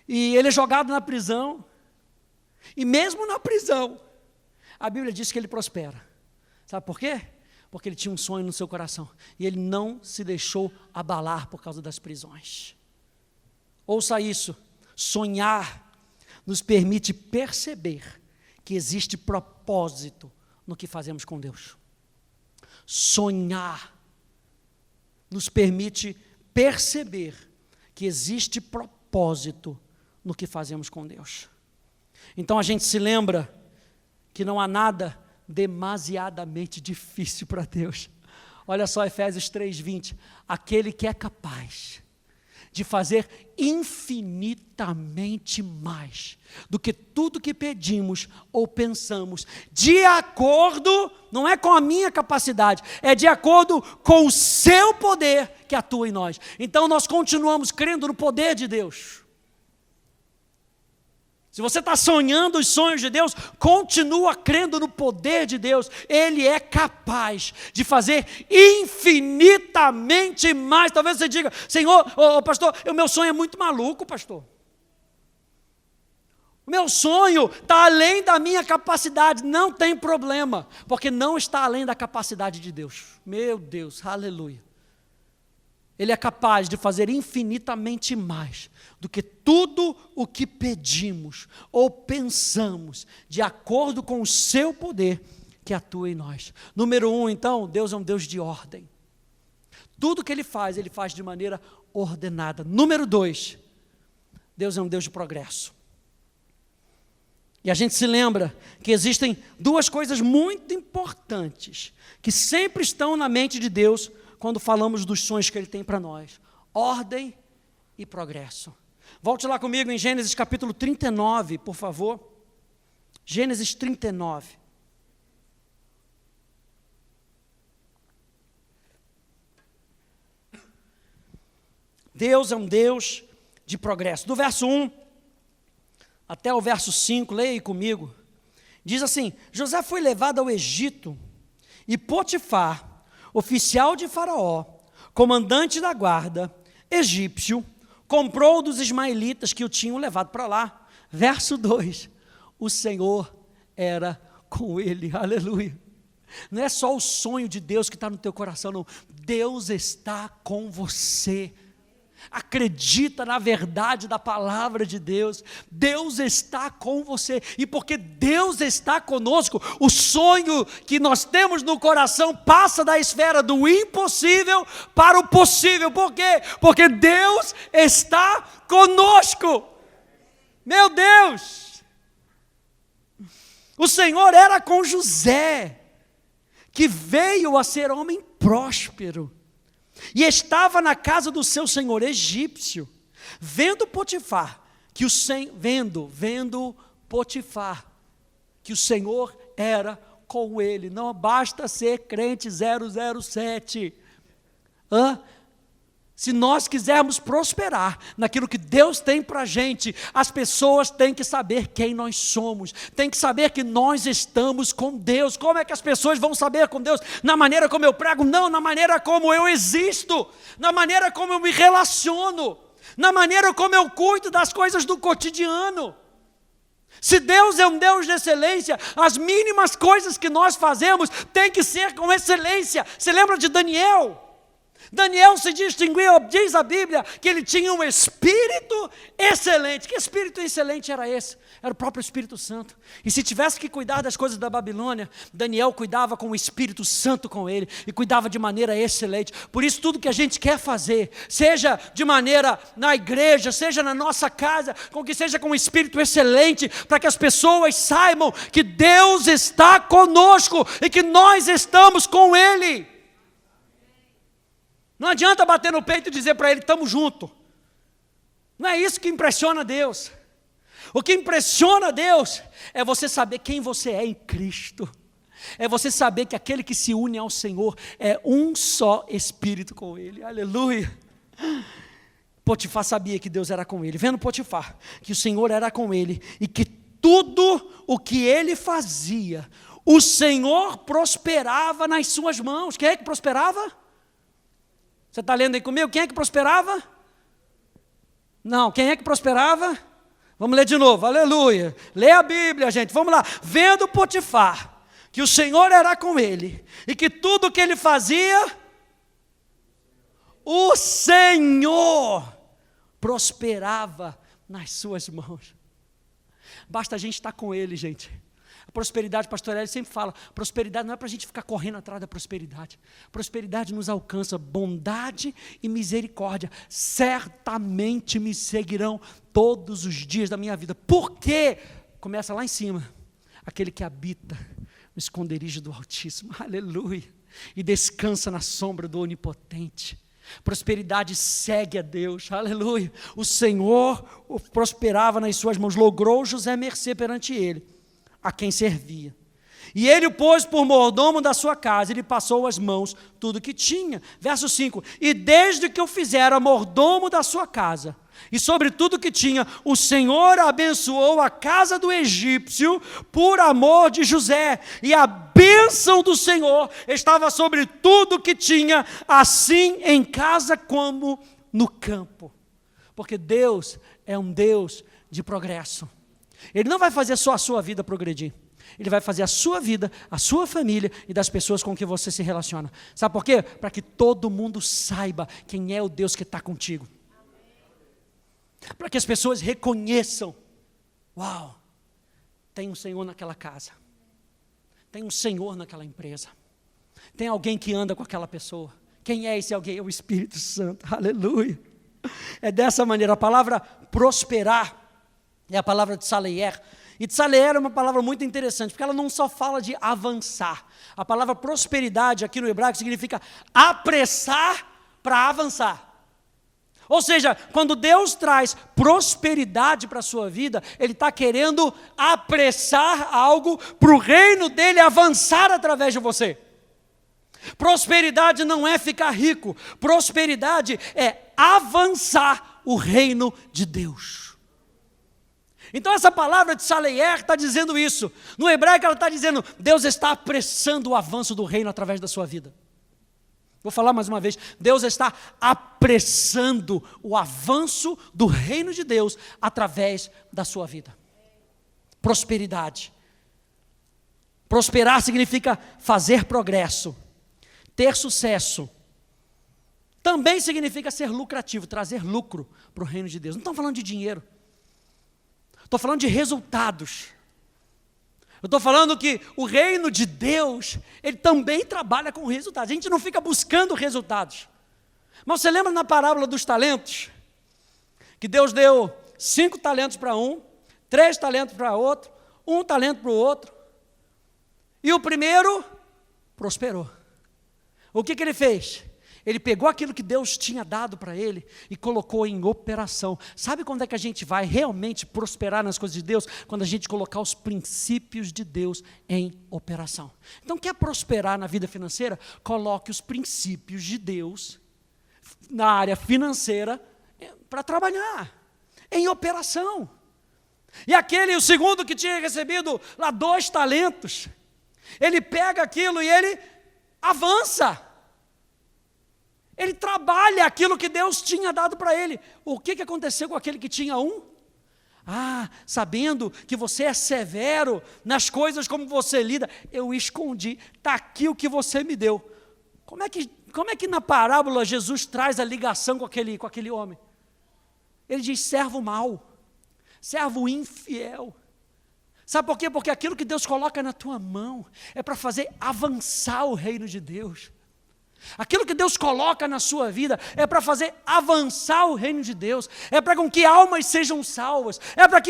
e ele é jogado na prisão, e mesmo na prisão, a Bíblia diz que ele prospera. Sabe por quê? Porque ele tinha um sonho no seu coração, e ele não se deixou abalar por causa das prisões. Ouça isso, sonhar nos permite perceber que existe propósito no que fazemos com Deus. Sonhar nos permite perceber que existe propósito no que fazemos com Deus. Então a gente se lembra que não há nada demasiadamente difícil para Deus. Olha só Efésios 3:20, aquele que é capaz de fazer infinitamente mais do que tudo que pedimos ou pensamos, de acordo, não é com a minha capacidade, é de acordo com o seu poder que atua em nós. Então nós continuamos crendo no poder de Deus. Se você está sonhando os sonhos de Deus, continua crendo no poder de Deus. Ele é capaz de fazer infinitamente mais. Talvez você diga, Senhor, pastor, o meu sonho é muito maluco, pastor. O meu sonho está além da minha capacidade. Não tem problema, porque não está além da capacidade de Deus. Meu Deus, aleluia. Ele é capaz de fazer infinitamente mais do que tudo o que pedimos ou pensamos, de acordo com o seu poder que atua em nós. Número 1, então, Deus é um Deus de ordem. Tudo que Ele faz de maneira ordenada. Número 2, Deus é um Deus de progresso. E a gente se lembra que existem duas coisas muito importantes, que sempre estão na mente de Deus, quando falamos dos sonhos que Ele tem para nós: ordem e progresso. Volte lá comigo em Gênesis capítulo 39, por favor. Gênesis 39. Deus é um Deus de progresso. Do verso 1 até o verso 5, leia aí comigo. Diz assim: José foi levado ao Egito, e Potifar, oficial de Faraó, comandante da guarda, egípcio, comprou dos ismaelitas que o tinham levado para lá. Verso 2, o Senhor era com ele, aleluia. Não é só o sonho de Deus que está no teu coração, não. Deus está com você. Acredita na verdade da palavra de Deus. Deus está com você, e porque Deus está conosco, o sonho que nós temos no coração passa da esfera do impossível para o possível. Por quê? Porque Deus está conosco. Meu Deus! O Senhor era com José, que veio a ser homem próspero, e estava na casa do seu senhor egípcio. Vendo Potifar que Potifar que o Senhor era com ele. Não basta ser crente 007. Se nós quisermos prosperar naquilo que Deus tem para a gente, as pessoas têm que saber quem nós somos, têm que saber que nós estamos com Deus. Como é que as pessoas vão saber com Deus? Na maneira como eu prego? Não, na maneira como eu existo, na maneira como eu me relaciono, na maneira como eu cuido das coisas do cotidiano. Se Deus é um Deus de excelência, as mínimas coisas que nós fazemos tem que ser com excelência. Você lembra de Daniel? Daniel se distinguiu, diz a Bíblia, que ele tinha um espírito excelente. Que espírito excelente era esse? Era o próprio Espírito Santo. E se tivesse que cuidar das coisas da Babilônia, Daniel cuidava com o Espírito Santo com ele, e cuidava de maneira excelente. Por isso tudo que a gente quer fazer, seja de maneira na igreja, seja na nossa casa, com que seja com um espírito excelente, para que as pessoas saibam que Deus está conosco, e que nós estamos com Ele. Não adianta bater no peito e dizer para ele: estamos juntos. Não é isso que impressiona Deus. O que impressiona Deus é você saber quem você é em Cristo. É você saber que aquele que se une ao Senhor é um só espírito com Ele. Aleluia. Potifar sabia que Deus era com ele. Vendo Potifar que o Senhor era com ele, e que tudo o que ele fazia, o Senhor prosperava nas suas mãos. Quem é que prosperava? Você está lendo aí comigo? Quem é que prosperava? Não, quem é que prosperava? Vamos ler de novo, aleluia. Lê a Bíblia, gente, vamos lá. Vendo Potifar que o Senhor era com ele, e que tudo que ele fazia, o Senhor prosperava nas suas mãos. Basta a gente estar com ele, gente. A prosperidade, pastor Hélio sempre fala, prosperidade não é para a gente ficar correndo atrás da prosperidade. Prosperidade nos alcança, bondade e misericórdia certamente me seguirão todos os dias da minha vida. Por quê? Começa lá em cima. Aquele que habita no esconderijo do Altíssimo, aleluia, e descansa na sombra do Onipotente. Prosperidade segue a Deus, aleluia. O Senhor o prosperava nas suas mãos, logrou José mercê perante ele, a quem servia. E ele o pôs por mordomo da sua casa, e lhe passou as mãos tudo que tinha. Verso 5, e desde que o fizera mordomo da sua casa, e sobre tudo que tinha, o Senhor abençoou a casa do egípcio por amor de José, e a bênção do Senhor estava sobre tudo que tinha, assim em casa como no campo. Porque Deus é um Deus de progresso. Ele não vai fazer só a sua vida progredir. Ele vai fazer a sua vida, a sua família e das pessoas com que você se relaciona. Sabe por quê? Para que todo mundo saiba quem é o Deus que está contigo. Para que as pessoas reconheçam: uau, tem um Senhor naquela casa. Tem um Senhor naquela empresa. Tem alguém que anda com aquela pessoa. Quem é esse alguém? É o Espírito Santo. Aleluia. É dessa maneira. A palavra prosperar é a palavra tsaleier. E tsaleier é uma palavra muito interessante, porque ela não só fala de avançar. A palavra prosperidade aqui no hebraico significa apressar para avançar. Ou seja, quando Deus traz prosperidade para a sua vida, Ele está querendo apressar algo para o reino dEle avançar através de você. Prosperidade não é ficar rico, prosperidade é avançar o reino de Deus. Então essa palavra de Saleier está dizendo isso. No hebraico ela está dizendo, Deus está apressando o avanço do reino através da sua vida. Vou falar mais uma vez, Deus está apressando o avanço do reino de Deus através da sua vida. Prosperidade. Prosperar significa fazer progresso, ter sucesso. Também significa ser lucrativo, trazer lucro para o reino de Deus. Não estamos falando de dinheiro. Estou falando de resultados. Eu estou falando que o reino de Deus, ele também trabalha com resultados. A gente não fica buscando resultados. Mas você lembra na parábola dos talentos? Que Deus deu 5 talentos para um, 3 talentos para outro, 1 talento para o outro. E o primeiro prosperou. O que ele fez? Ele pegou aquilo que Deus tinha dado para ele e colocou em operação. Sabe quando é que a gente vai realmente prosperar nas coisas de Deus? Quando a gente colocar os princípios de Deus em operação. Então, quer prosperar na vida financeira? Coloque os princípios de Deus na área financeira para trabalhar, em operação. E o segundo que tinha recebido lá 2 talentos, ele pega aquilo e ele avança. Ele trabalha aquilo que Deus tinha dado para ele. O que aconteceu com aquele que tinha 1? Sabendo que você é severo nas coisas como você lida, eu escondi, está aqui o que você me deu. Como é que na parábola Jesus traz a ligação com aquele homem? Ele diz servo mau, servo infiel. Sabe por quê? Porque aquilo que Deus coloca na tua mão é para fazer avançar o reino de Deus. Aquilo que Deus coloca na sua vida é para fazer avançar o reino de Deus, é para com que almas sejam salvas, é para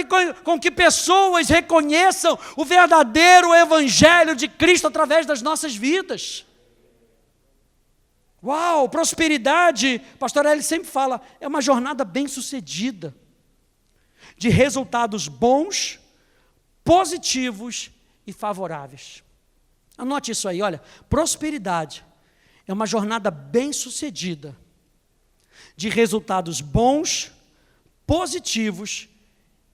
com que pessoas reconheçam o verdadeiro evangelho de Cristo através das nossas vidas. Uau, prosperidade, pastor Eli sempre fala, é uma jornada bem-sucedida, de resultados bons, positivos e favoráveis. Anote isso aí, olha, prosperidade é uma jornada bem-sucedida, de resultados bons, positivos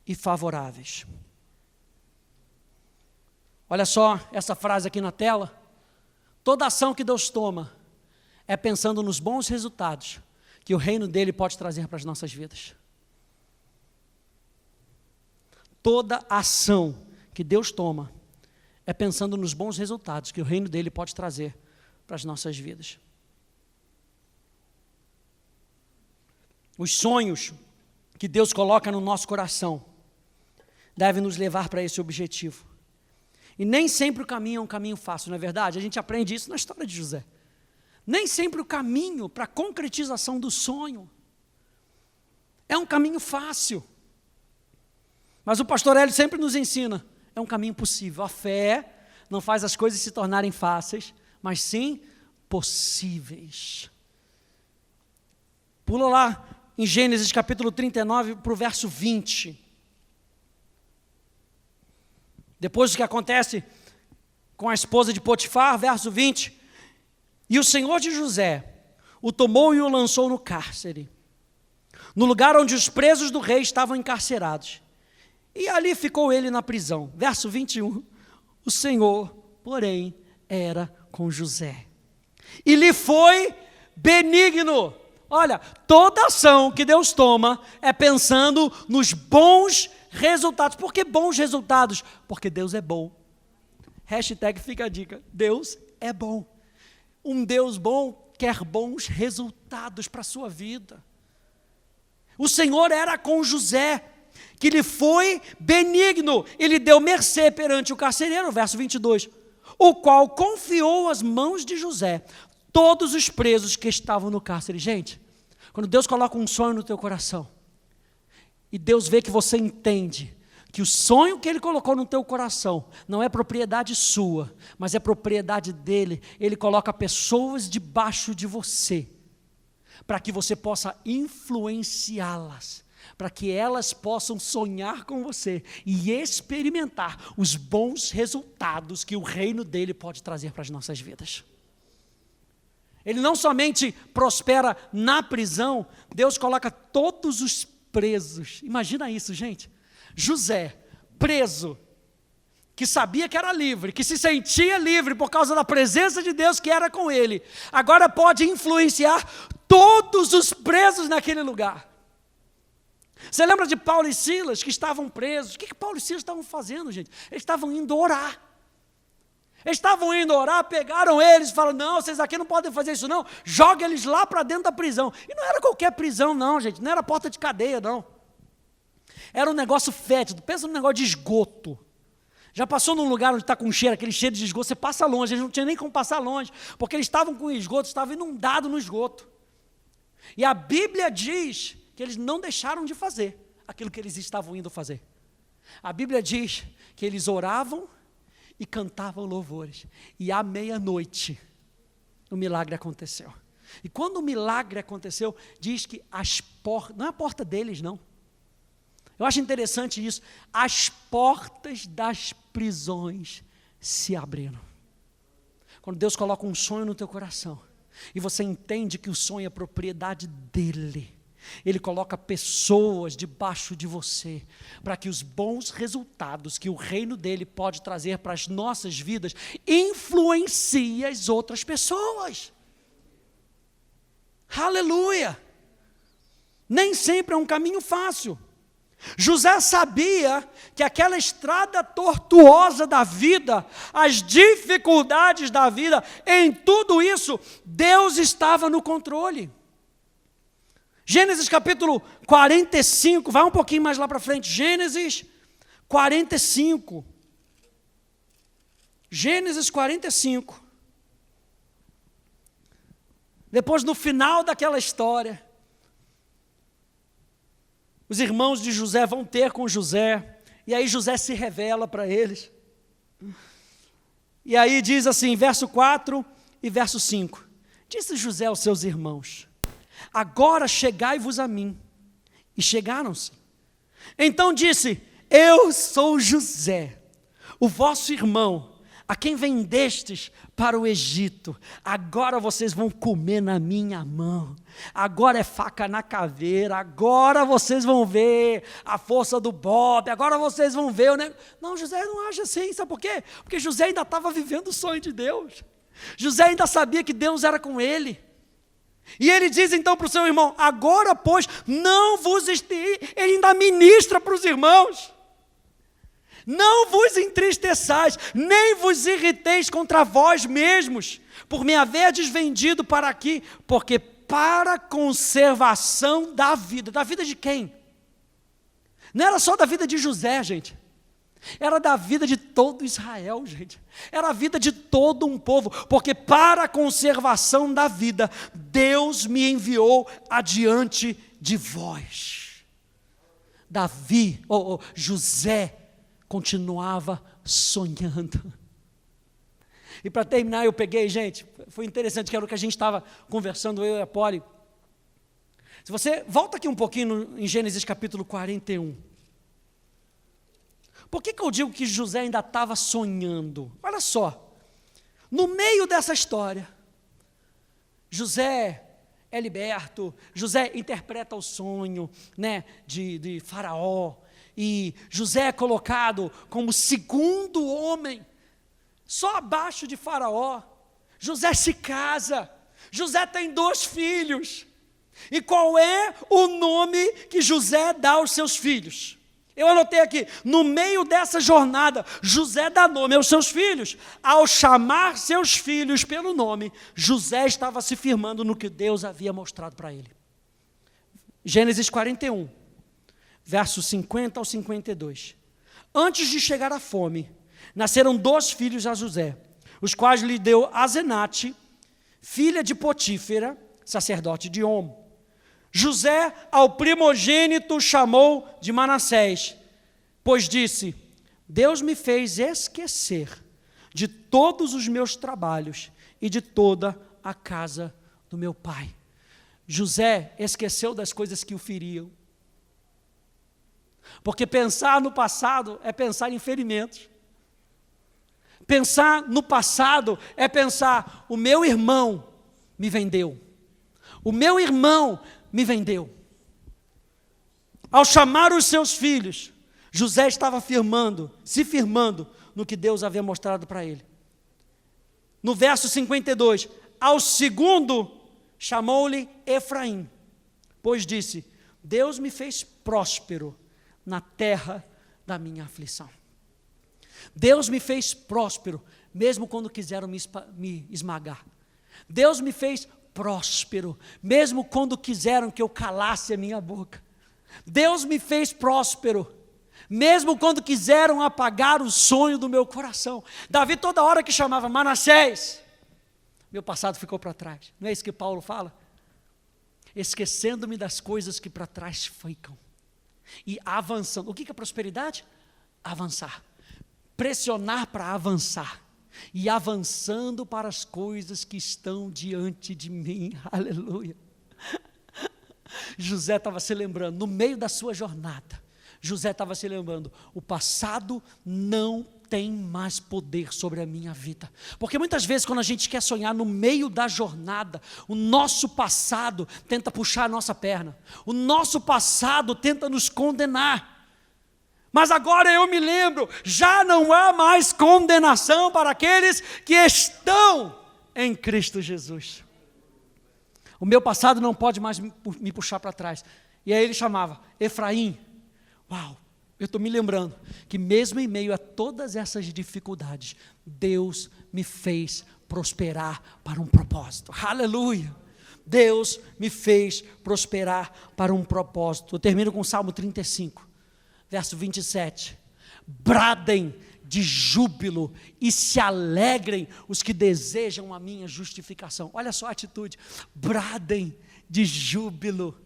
e favoráveis. Olha só essa frase aqui na tela. Toda ação que Deus toma é pensando nos bons resultados que o reino dele pode trazer para as nossas vidas. Toda ação que Deus toma é pensando nos bons resultados que o reino dele pode trazer para as nossas vidas. Os sonhos que Deus coloca no nosso coração devem nos levar para esse objetivo. E nem sempre o caminho é um caminho fácil, não é verdade? A gente aprende isso na história de José. Nem sempre o caminho para a concretização do sonho é um caminho fácil. Mas o pastor Hélio sempre nos ensina, é um caminho possível. A fé não faz as coisas se tornarem fáceis, mas sim possíveis. Pula lá em Gênesis capítulo 39 para o verso 20. Depois do que acontece com a esposa de Potifar, verso 20. E o Senhor de José o tomou e o lançou no cárcere, no lugar onde os presos do rei estavam encarcerados. E ali ficou ele na prisão. Verso 21. O Senhor, porém, era com José, e lhe foi benigno. Olha, toda ação que Deus toma é pensando nos bons resultados. Por que bons resultados? Porque Deus é bom. Hashtag fica a dica, Deus é bom. Um Deus bom quer bons resultados para a sua vida. O Senhor era com José, que lhe foi benigno, e lhe deu mercê perante o carcereiro, verso 22. O qual confiou às mãos de José todos os presos que estavam no cárcere. Gente, quando Deus coloca um sonho no teu coração, e Deus vê que você entende que o sonho que Ele colocou no teu coração não é propriedade sua, mas é propriedade dEle, Ele coloca pessoas debaixo de você, para que você possa influenciá-las, para que elas possam sonhar com você e experimentar os bons resultados que o reino dele pode trazer para as nossas vidas. Ele não somente prospera na prisão, Deus coloca todos os presos. Imagina isso, gente. José, preso, que sabia que era livre, que se sentia livre por causa da presença de Deus que era com ele, agora pode influenciar todos os presos naquele lugar. Você lembra de Paulo e Silas que estavam presos? O que Paulo e Silas estavam fazendo, gente? Eles estavam indo orar. Eles estavam indo orar, pegaram eles e falaram, não, vocês aqui não podem fazer isso não, joga eles lá para dentro da prisão. E não era qualquer prisão não, gente, não era porta de cadeia não. Era um negócio fétido, pensa num negócio de esgoto. Já passou num lugar onde está com cheiro, aquele cheiro de esgoto, você passa longe, eles não tinham nem como passar longe, porque eles estavam com esgoto, estavam inundados no esgoto. E a Bíblia diz que eles não deixaram de fazer aquilo que eles estavam indo fazer. A Bíblia diz que eles oravam e cantavam louvores. E à meia-noite, o milagre aconteceu. E quando o milagre aconteceu, diz que as portas, não é a porta deles não. Eu acho interessante isso. As portas das prisões se abriram. Quando Deus coloca um sonho no teu coração, e você entende que o sonho é propriedade dEle, Ele coloca pessoas debaixo de você, para que os bons resultados que o reino dEle pode trazer para as nossas vidas, influencie as outras pessoas. Aleluia! Nem sempre é um caminho fácil. José sabia que aquela estrada tortuosa da vida, as dificuldades da vida, em tudo isso, Deus estava no controle. Gênesis capítulo 45, vai um pouquinho mais lá para frente, Gênesis 45. Gênesis 45. Depois, no final daquela história, os irmãos de José vão ter com José, e aí José se revela para eles. E aí diz assim, verso 4 e verso 5. Disse José aos seus irmãos, agora chegai-vos a mim. E chegaram-se. Então disse, eu sou José, o vosso irmão, a quem vendestes para o Egito. Agora vocês vão comer na minha mão. Agora é faca na caveira. Agora vocês vão ver a força do Bob. Agora vocês vão ver o negócio. Não, José não age assim, sabe por quê? Porque José ainda estava vivendo o sonho de Deus. José ainda sabia que Deus era com ele. E ele diz então para o seu irmão, agora pois, não vos ele ainda ministra para os irmãos. Não vos entristeçais, nem vos irriteis contra vós mesmos, por me haverdes vendido para aqui, porque para a conservação da vida de quem? Não era só da vida de José, gente, era da vida de todo Israel, gente, era a vida de todo um povo, porque para a conservação da vida, Deus me enviou adiante de vós. José, continuava sonhando. E para terminar, eu peguei, gente, foi interessante, que era o que a gente estava conversando, eu e a Poli. Se você volta aqui um pouquinho em Gênesis capítulo 41. Por que eu digo que José ainda estava sonhando? Olha só, no meio dessa história, José é liberto, José interpreta o sonho, né, de Faraó, e José é colocado como segundo homem, só abaixo de Faraó. José se casa, José tem 2 filhos, e qual é o nome que José dá aos seus filhos? Eu anotei aqui, no meio dessa jornada, José dá nome aos seus filhos. Ao chamar seus filhos pelo nome, José estava se firmando no que Deus havia mostrado para ele. Gênesis 41. Versos 50 ao 52. Antes de chegar a fome, nasceram 2 filhos a José, os quais lhe deu Asenate, filha de Potífera, sacerdote de On. José ao primogênito chamou de Manassés, pois disse, Deus me fez esquecer de todos os meus trabalhos e de toda a casa do meu pai. José esqueceu das coisas que o feriam. Porque pensar no passado é pensar em ferimentos. Pensar no passado é pensar: o meu irmão me vendeu. O meu irmão me vendeu. Ao chamar os seus filhos, José estava se firmando no que Deus havia mostrado para ele. No verso 52, ao segundo chamou-lhe Efraim, pois disse: Deus me fez próspero na terra da minha aflição. Deus me fez próspero, mesmo quando quiseram me esmagar. Deus me fez próspero, mesmo quando quiseram que eu calasse a minha boca. Deus me fez próspero, mesmo quando quiseram apagar o sonho do meu coração. Davi toda hora que chamava Manassés, meu passado ficou para trás. Não é isso que Paulo fala? Esquecendo-me das coisas que para trás ficam e avançando. O que é prosperidade? Avançar. Pressionar para avançar. E avançando para as coisas que estão diante de mim. Aleluia. José estava se lembrando, no meio da sua jornada, José estava se lembrando: o passado não tem mais poder sobre a minha vida. Porque muitas vezes quando a gente quer sonhar no meio da jornada, o nosso passado tenta puxar a nossa perna, o nosso passado tenta nos condenar. Mas agora eu me lembro, já não há mais condenação para aqueles que estão em Cristo Jesus. O meu passado não pode mais me puxar para trás. E aí ele chamava Efraim. Uau, eu estou me lembrando que mesmo em meio a todas essas dificuldades, Deus me fez prosperar para um propósito. Aleluia! Deus me fez prosperar para um propósito. Eu termino com o Salmo 35, verso 27. Bradem de júbilo e se alegrem os que desejam a minha justificação. Olha só a atitude: bradem de júbilo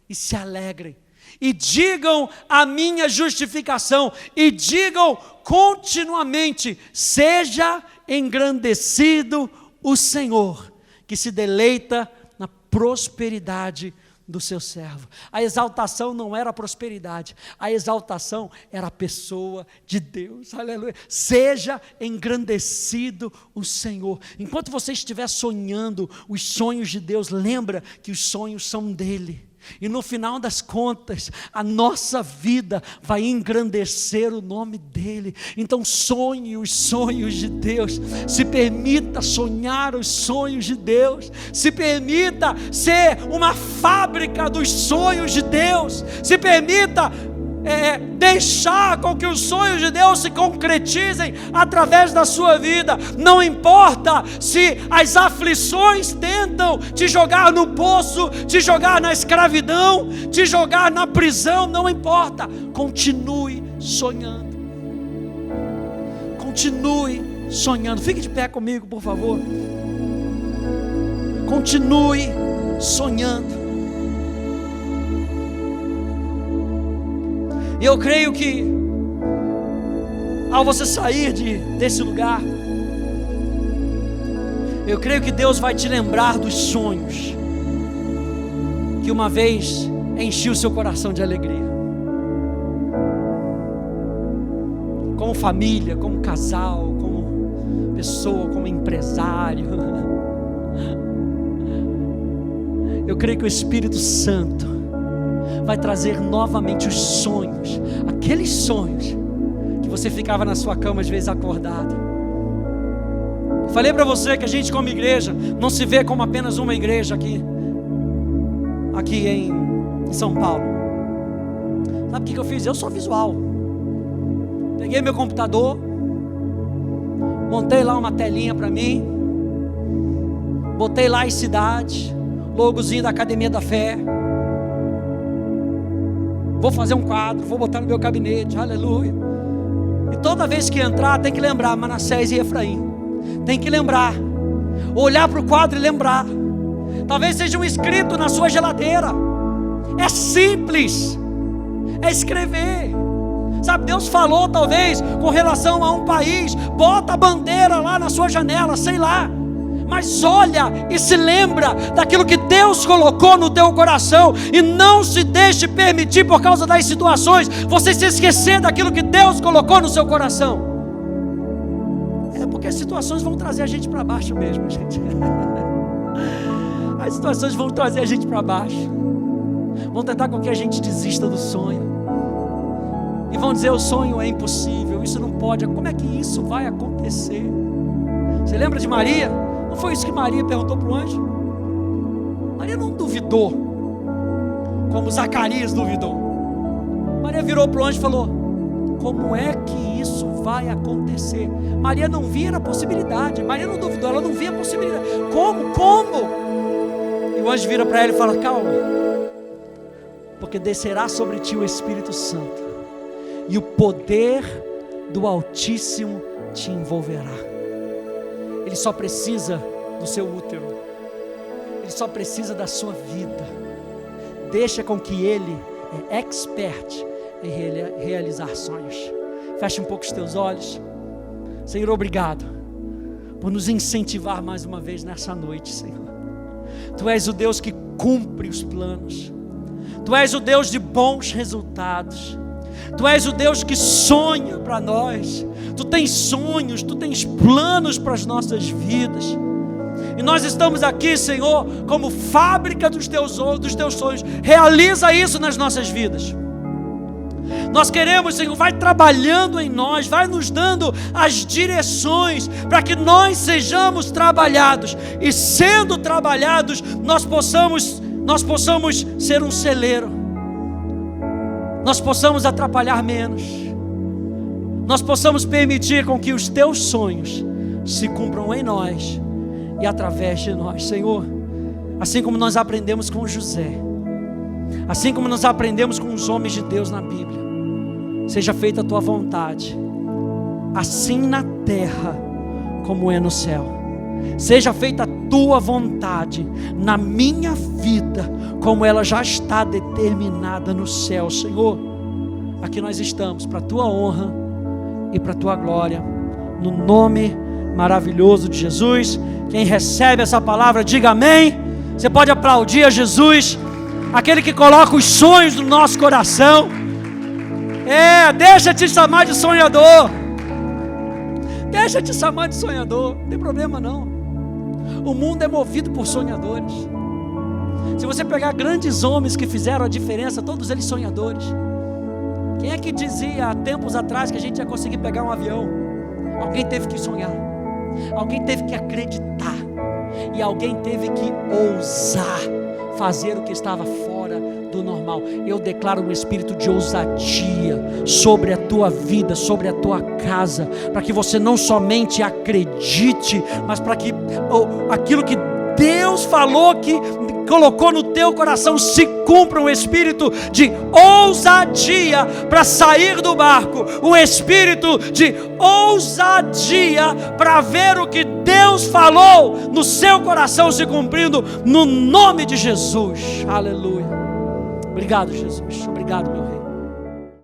e se alegrem, e digam a minha justificação, e digam continuamente: seja engrandecido o Senhor, que se deleita na prosperidade do seu servo. A exaltação não era a prosperidade, a exaltação era a pessoa de Deus. Aleluia. Seja engrandecido o Senhor. Enquanto você estiver sonhando os sonhos de Deus, lembra que os sonhos são dele. E no final das contas, a nossa vida vai engrandecer o nome dele. Então sonhe os sonhos de Deus, se permita sonhar os sonhos de Deus, se permita ser uma fábrica dos sonhos de Deus, se permita deixar com que os sonhos de Deus se concretizem através da sua vida. Não importa se as aflições tentam te jogar no poço, te jogar na escravidão, te jogar na prisão, não importa, continue sonhando, continue sonhando. Fique de pé comigo, por favor. Continue sonhando. E eu creio que ao você sair desse lugar, eu creio que Deus vai te lembrar dos sonhos que uma vez enchiu o seu coração de alegria, como família, como casal, como pessoa, como empresário. Eu creio que o Espírito Santo vai trazer novamente os sonhos, aqueles sonhos que você ficava na sua cama às vezes acordado. Falei para você que a gente como igreja não se vê como apenas uma igreja aqui em São Paulo. Sabe o que eu fiz? Eu sou visual. Peguei meu computador, montei lá uma telinha para mim, botei lá as cidades, logozinho da Academia da Fé. Vou fazer um quadro, vou botar no meu gabinete, aleluia. E toda vez que entrar, tem que lembrar Manassés e Efraim. Tem que lembrar, olhar para o quadro e lembrar. Talvez seja um escrito na sua geladeira. É simples, é escrever. Sabe, Deus falou talvez com relação a um país, bota a bandeira lá na sua janela, sei lá. mas olha e se lembra daquilo que Deus colocou no teu coração, e não se deixe permitir por causa das situações, você se esquecer daquilo que Deus colocou no seu coração. Porque as situações vão trazer a gente para baixo mesmo, gente. As situações vão trazer a gente para baixo, vão tentar com que a gente desista do sonho, e vão dizer: o sonho é impossível, isso não pode, como é que isso vai acontecer? Você lembra de Maria? Não foi isso que Maria perguntou para o anjo? Maria não duvidou, como Zacarias duvidou. Maria virou para o anjo e falou: como é que isso vai acontecer? Maria não via a possibilidade, Maria não duvidou, ela não via a possibilidade. Como? E o anjo vira para ela e fala: calma, porque descerá sobre ti o Espírito Santo, e o poder do Altíssimo te envolverá. Ele só precisa do seu útero, ele só precisa da sua vida. Deixa com que ele é expert em realizar sonhos. Feche um pouco os teus olhos. Senhor, obrigado por nos incentivar mais uma vez nessa noite, Senhor. Tu és o Deus que cumpre os planos, Tu és o Deus de bons resultados, Tu és o Deus que sonha para nós. Tu tens sonhos, Tu tens planos para as nossas vidas, e nós estamos aqui, Senhor, como fábrica dos teus sonhos. Realiza isso nas nossas vidas. Nós queremos, Senhor, vai trabalhando em nós, vai nos dando as direções para que nós sejamos trabalhados, e sendo trabalhados, nós possamos ser um celeiro, nós possamos atrapalhar menos, nós possamos permitir com que os teus sonhos se cumpram em nós e através de nós, Senhor. Assim como nós aprendemos com José, assim como nós aprendemos com os homens de Deus na Bíblia, seja feita a Tua vontade, assim na terra como é no céu. Seja feita a Tua vontade na minha vida, como ela já está determinada no céu, Senhor. Aqui nós estamos para a Tua honra e para a Tua glória, no nome maravilhoso de Jesus. Quem recebe essa palavra, diga amém. Você pode aplaudir a Jesus, aquele que coloca os sonhos no nosso coração. Deixa te chamar de sonhador. Deixa te chamar de sonhador, não tem problema não. O mundo é movido por sonhadores. Se você pegar grandes homens que fizeram a diferença, todos eles sonhadores. Quem é que dizia há tempos atrás que a gente ia conseguir pegar um avião? Alguém teve que sonhar, alguém teve que acreditar, e alguém teve que ousar fazer o que estava fora do normal. Eu declaro um espírito de ousadia sobre a tua vida, sobre a tua casa, para que você não somente acredite, mas para que aquilo que Deus falou, que colocou no teu coração, se cumpra. Um espírito de ousadia para sair do barco, um espírito de ousadia para ver o que Deus falou no seu coração se cumprindo, no nome de Jesus. Aleluia. Obrigado, Jesus. Obrigado, meu Rei.